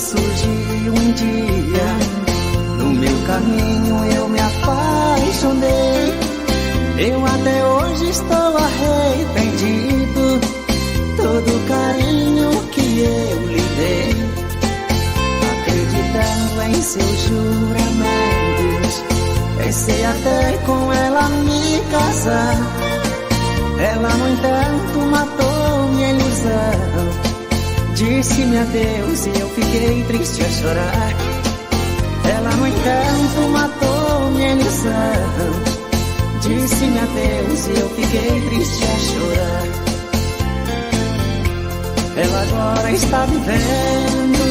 surgiu um dia, no meu caminho eu me apaixonei. Eu até hoje estou arrependido, todo o carinho que eu lhe dei, acreditando em seus juramentos. Pensei até com ela me casar. Ela, no entanto, matou minha ilusão. Disse-me adeus e eu fiquei triste a chorar. Ela, no entanto, matou minha ilusão. Disse-me adeus e eu fiquei triste a chorar. Ela agora está vivendo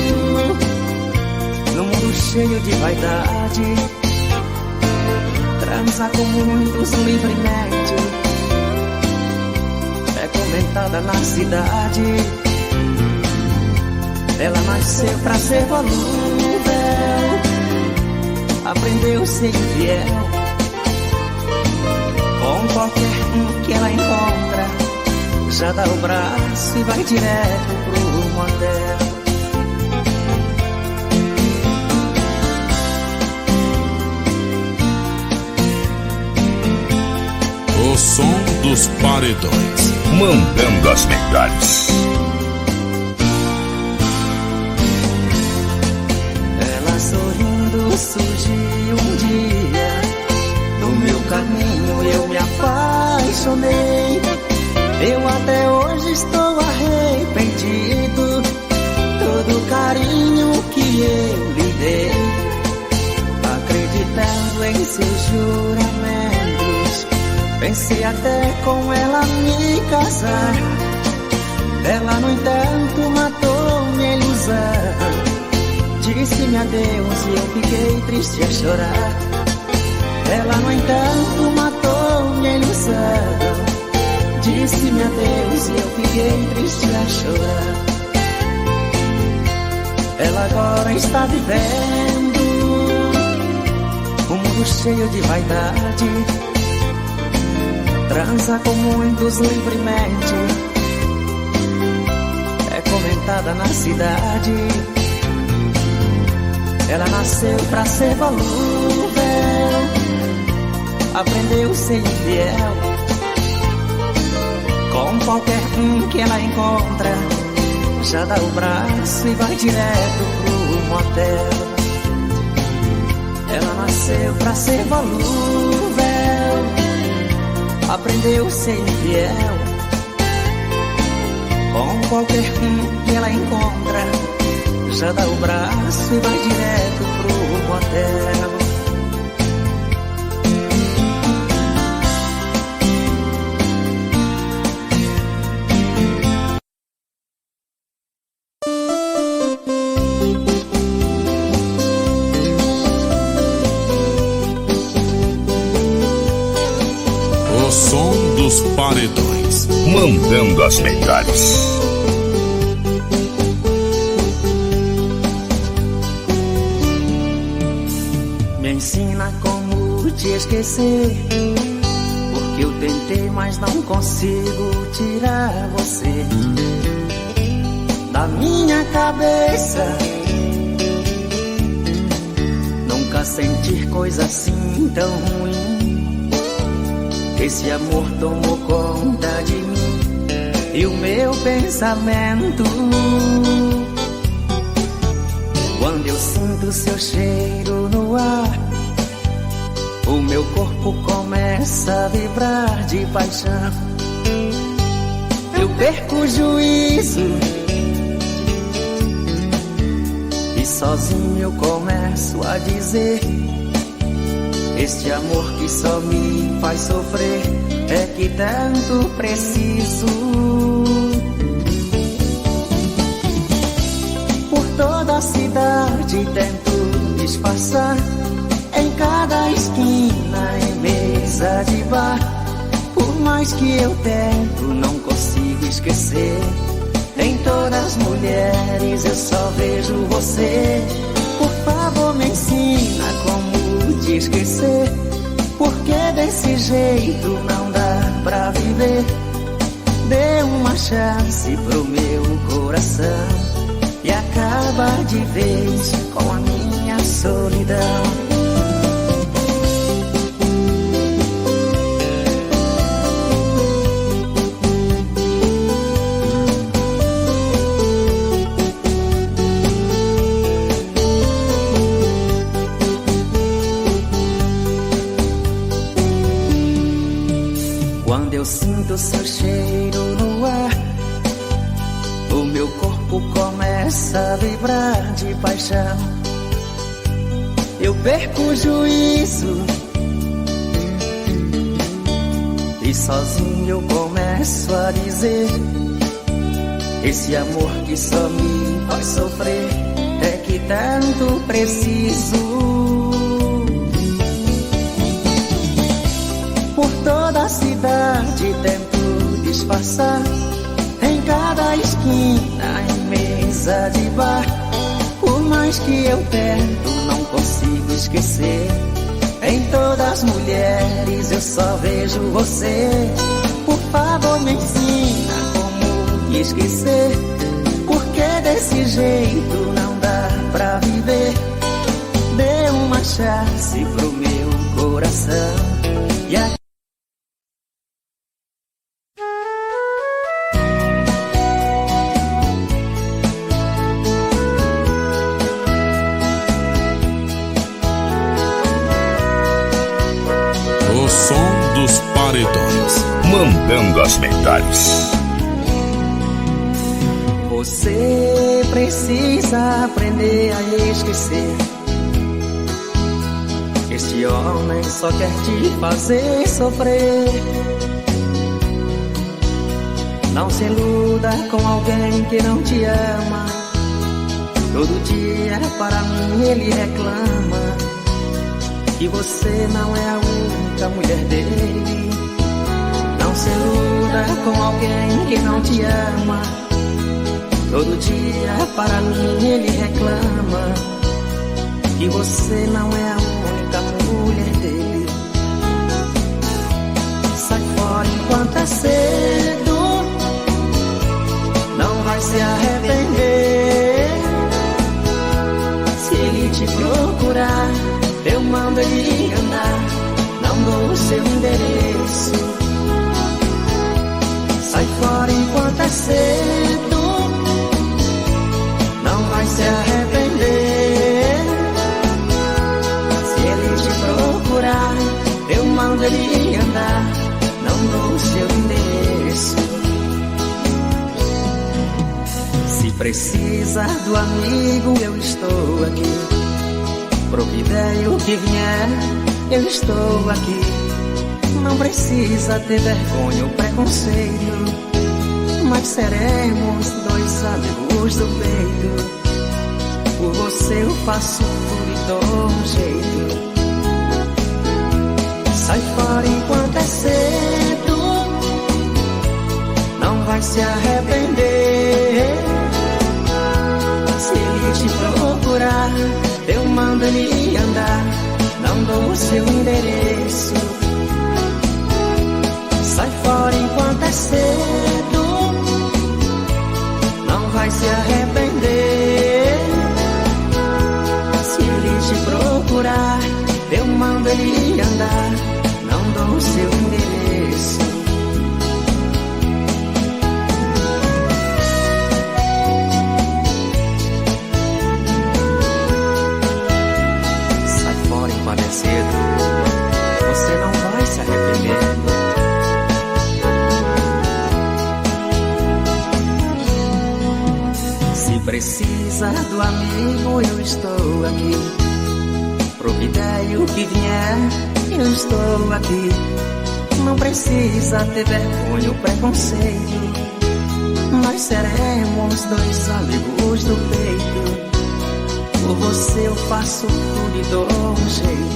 num mundo cheio de vaidade, transa com muitos livremente, é comentada na cidade. Ela nasceu pra ser volúvel, aprendeu a ser infiel. Com qualquer um que ela encontra, já dá o braço e vai direto pro motel. O som dos paredões, mandando as melhores. Ela sorrindo surgiu um dia, no meu caminho eu me apaixonei. Eu até hoje estou arrependido, todo o carinho que eu lhe dei, acreditando em seus juramentos. Pensei até com ela me casar. Ela, no entanto, matou minha ilusão. Disse-me adeus e eu fiquei triste a chorar. Ela, no entanto, matou minha ilusão. Disse-me adeus e eu fiquei triste a chorar. Ela agora está vivendo um mundo cheio de vaidade, transa com muitos livremente, é comentada na cidade. Ela nasceu pra ser volúvel, aprendeu a ser infiel. Com qualquer um que ela encontra, já dá o braço e vai direto pro motel. Ela nasceu pra ser volúvel, aprendeu a ser infiel. Com qualquer um que ela encontra, já dá o braço e vai direto pro motel. O som dos paredões, mandando as melhores. Me ensina como te esquecer, porque eu tentei, mas não consigo tirar você da minha cabeça. Nunca senti coisa assim tão ruim. Esse amor tomou conta de mim e o meu pensamento. Quando eu sinto seu cheiro no ar, o meu corpo começa a vibrar de paixão. Eu perco o juízo e sozinho eu começo a dizer: este amor que só me faz sofrer é que tanto preciso. Por toda a cidade tento disfarçar, em cada esquina, em mesa de bar. Por mais que eu tento, não consigo esquecer. Em todas as mulheres eu só vejo você. Por favor, me ensina como te esquecer, porque desse jeito não dá pra viver. Dê uma chance pro meu coração, e acaba de vez com a minha solidão. Quando eu sinto seu cheiro no ar, o meu corpo começa a vibrar de paixão. Eu perco o juízo e sozinho eu começo a dizer: esse amor que só me faz sofrer é que tanto preciso. Por toda a cidade tento disfarçar, em cada esquina, em mesa de bar. Por mais que eu tento, não consigo esquecer. Em todas as mulheres eu só vejo você. Por favor me ensina como esquecer, porque desse jeito não dá pra viver. Dê uma chance pro meu coração e a O som dos paredões, mandando as melhores. Você precisa aprender a esquecer. Este homem só quer te fazer sofrer. Não se iluda com alguém que não te ama. Todo dia para mim ele reclama que você não é a única mulher dele. Não se iluda com alguém que não te ama. Todo dia para mim ele reclama que você não é a única mulher dele. Sai fora enquanto é cedo, não vai se arrepender. Se ele te procurar, eu mando ele andar, não dou o seu endereço. Sai fora enquanto é cedo, não vai se arrepender. Se ele te procurar, eu mando ele andar, não dou o seu endereço. Se precisa do amigo, eu estou aqui. Pro que der e o que vier, eu estou aqui. Não precisa ter vergonha ou preconceito, mas seremos dois amigos do peito. Por você eu faço tudo e dou um jeito. Sai fora enquanto é cedo, não vai se arrepender. Se ele te procurar, eu mando ele andar, não dou o seu endereço. Sai fora enquanto é cedo, não vai se arrepender. Se ele te procurar, eu mando ele andar, não dou o seu endereço. Cedo, você não vai se arrepender. Se precisa do amigo, eu estou aqui. Pro que der e o que vier, eu estou aqui. Não precisa ter vergonha ou preconceito, nós seremos dois amigos do peito. Por você eu faço tudo e dou um jeito.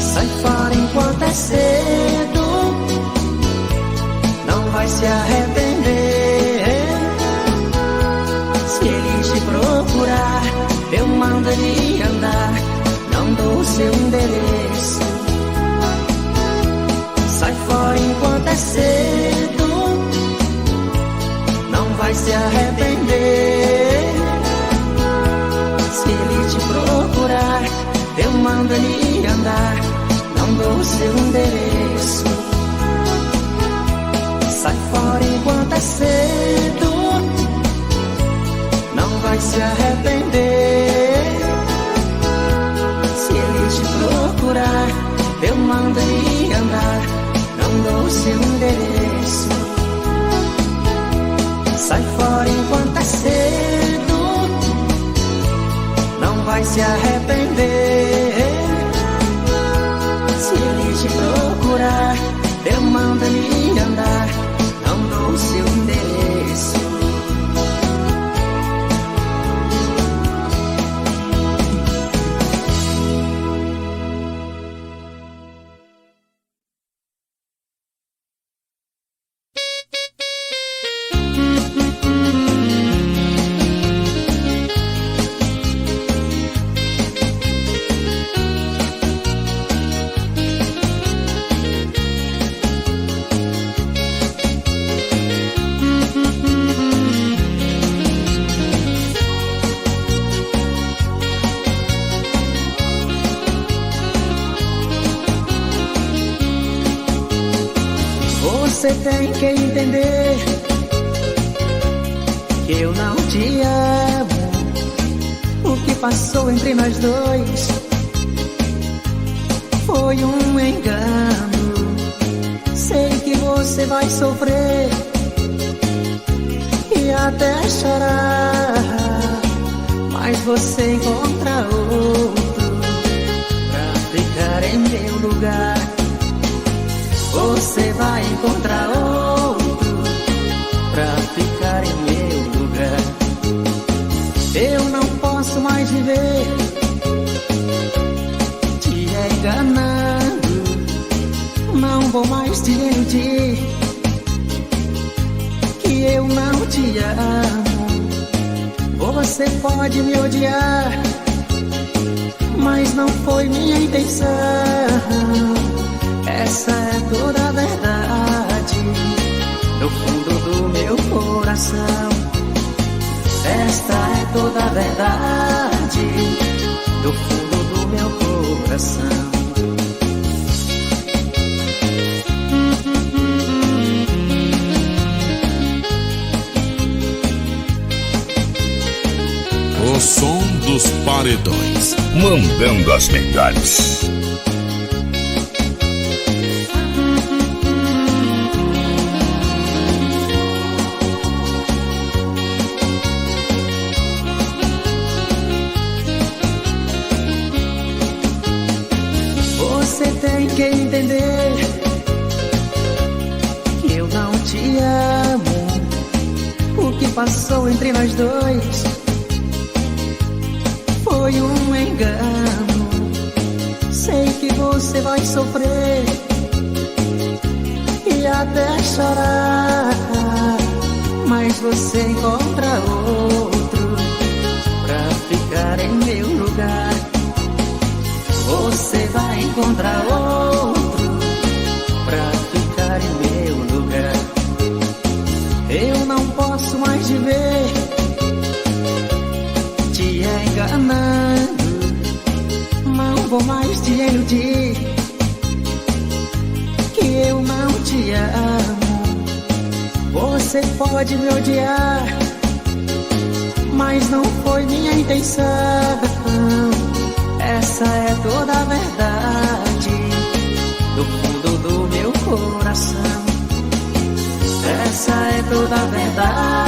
Sai fora enquanto é cedo, não vai se arrepender. Se ele te procurar, eu mando ele andar, não dou o seu endereço. Sai fora enquanto é cedo, não vai se arrepender. dou seu endereço. Sai fora enquanto é cedo, não vai se arrepender. Se ele te procurar, eu mando ele andar. Não dou seu endereço. Sai fora enquanto é cedo, não vai se arrepender. Se ele te procurar, eu mando ele andar. Não dou seu endereço. Você tem que entender que eu não te amo. O que passou entre nós dois foi um engano. Sei que você vai sofrer e até chorar, mas você encontra outro pra ficar em meu lugar. Você vai encontrar outro pra ficar em meu lugar. Eu não posso mais viver te enganando. Não vou mais te iludir que eu não te amo. Você pode me odiar, mas não foi minha intenção. Essa é toda a verdade do fundo do meu coração. Esta é toda a verdade do fundo do meu coração. O som dos paredões, mandando as melhores. Você tem que entender que eu não te amo. O que passou entre nós dois foi um engano. Sei que você vai sofrer e até chorar, mas você encontra outro pra ficar em meu lugar. Você vai encontrar outro pra ficar em meu lugar. Eu não posso mais viver te enganando. Não vou mais te iludir que eu não te amo. Você pode me odiar, mas não foi minha intenção. Essa é toda a verdade do fundo do meu coração. Essa é toda a verdade